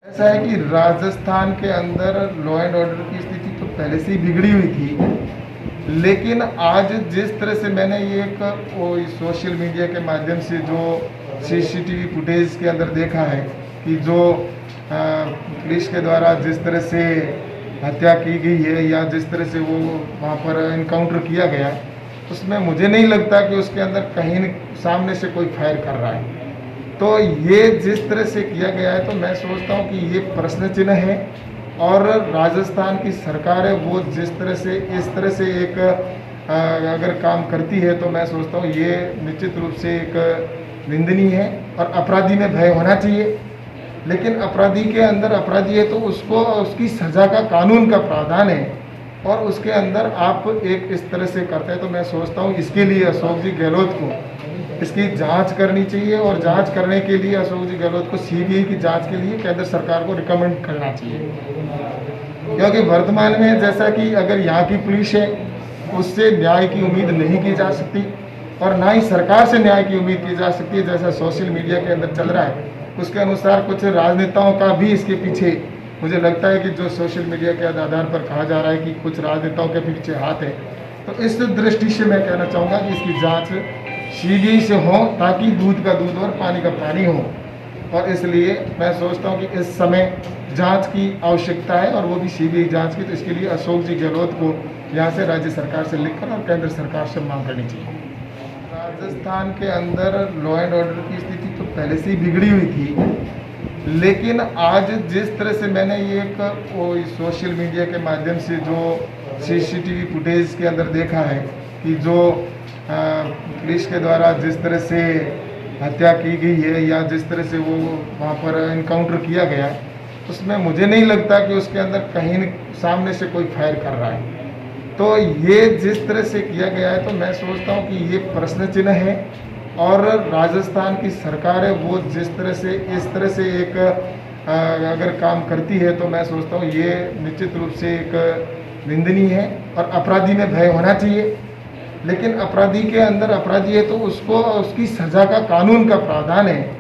ऐसा है कि राजस्थान के अंदर लॉ एंड ऑर्डर की स्थिति तो पहले से ही बिगड़ी हुई थी, लेकिन आज जिस तरह से मैंने ये एक वो सोशल मीडिया के माध्यम से जो सीसीटीवी फुटेज के अंदर देखा है कि जो पुलिस के द्वारा जिस तरह से हत्या की गई है या जिस तरह से वो वहाँ पर इनकाउंटर किया गया, उसमें मुझे नहीं लगता कि उसके अंदर कहीं सामने से कोई फायर कर रहा है। तो ये जिस तरह से किया गया है तो मैं सोचता हूँ कि ये प्रश्न चिन्ह है। और राजस्थान की सरकार है वो जिस तरह से इस तरह से एक अगर काम करती है तो मैं सोचता हूँ ये निश्चित रूप से एक निंदनीय है और अपराधी में भय होना चाहिए। लेकिन अपराधी के अंदर अपराधी है तो उसको उसकी सज़ा का कानून का प्रावधान है और उसके अंदर आप एक इस तरह से करते हैं तो मैं सोचता हूँ इसके लिए अशोक जी गहलोत को इसकी जांच करनी चाहिए और जांच करने के लिए अशोक जी गहलोत को सीबीआई की जांच के लिए केंद्र सरकार को रिकमेंड करना चाहिए। क्योंकि वर्तमान में जैसा कि अगर यहाँ की पुलिस है उससे न्याय की उम्मीद नहीं की जा सकती और ना ही सरकार से न्याय की उम्मीद की जा सकती है। जैसा सोशल मीडिया के अंदर चल रहा है उसके अनुसार कुछ राजनेताओं का भी इसके पीछे मुझे लगता है कि जो सोशल मीडिया के आधार पर कहा जा रहा है कि कुछ राजनेताओं के पीछे हाथ है, तो इस दृष्टि से मैं कहना चाहूँगा कि इसकी जांच सीबीआई से हो ताकि दूध का दूध और पानी का पानी हो। और इसलिए मैं सोचता हूँ कि इस समय जांच की आवश्यकता है और वो भी सीबीआई जांच की। तो इसके लिए अशोक जी गहलोत को यहाँ से राज्य सरकार से लिखकर और केंद्र सरकार से मांग करनी चाहिए। राजस्थान के अंदर लॉ एंड ऑर्डर की स्थिति तो पहले से ही बिगड़ी हुई थी, लेकिन आज जिस तरह से मैंने ये एक वो सोशल मीडिया के माध्यम से जो सीसीटीवी फुटेज के अंदर देखा है कि जो पुलिस के द्वारा जिस तरह से हत्या की गई है या जिस तरह से वो वहाँ पर इनकाउंटर किया गया, उसमें मुझे नहीं लगता कि उसके अंदर कहीं सामने से कोई फायर कर रहा है। तो ये जिस तरह से किया गया है तो मैं सोचता हूँ कि ये प्रश्न चिन्ह है। और राजस्थान की सरकार है वो जिस तरह से इस तरह से एक अगर काम करती है तो मैं सोचता हूँ ये निश्चित रूप से एक निंदनीय है और अपराधी में भय होना चाहिए। लेकिन अपराधी के अंदर अपराधी है तो उसको उसकी सज़ा का कानून का प्रावधान है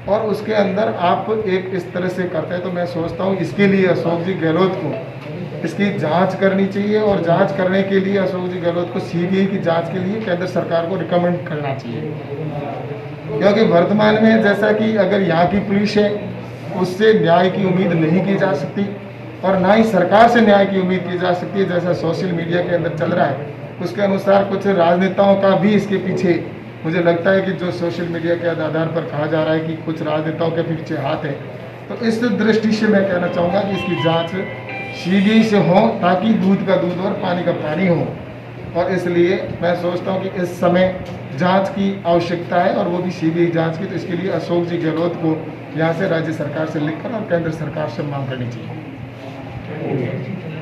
और उसके अंदर आप एक इस तरह से करते हैं तो मैं सोचता हूँ इसके लिए अशोक जी गहलोत को इसकी जांच करनी चाहिए और जांच करने के लिए अशोक जी गहलोत को सीबीआई की जांच के लिए केंद्र सरकार को रिकमेंड करना चाहिए। क्योंकि वर्तमान में जैसा कि अगर यहाँ की पुलिस है उससे न्याय की उम्मीद नहीं की जा सकती और ना ही सरकार से न्याय की उम्मीद की जा सकती है। जैसा सोशल मीडिया के अंदर चल रहा है उसके अनुसार कुछ राजनेताओं का भी इसके पीछे मुझे लगता है कि जो सोशल मीडिया के आधार पर कहा जा रहा है कि कुछ राजनेताओं के पीछे हाथ है। तो इस दृष्टि से मैं कहना चाहूँगा कि इसकी जांच सीबीआई से हो ताकि दूध का दूध और पानी का पानी हो। और इसलिए मैं सोचता हूँ कि इस समय जांच की आवश्यकता है और वो भी सीबीआई जांच की। तो इसके लिए अशोक जी गहलोत को यहाँ से राज्य सरकार से लिखकर और केंद्र सरकार से मांग करनी चाहिए।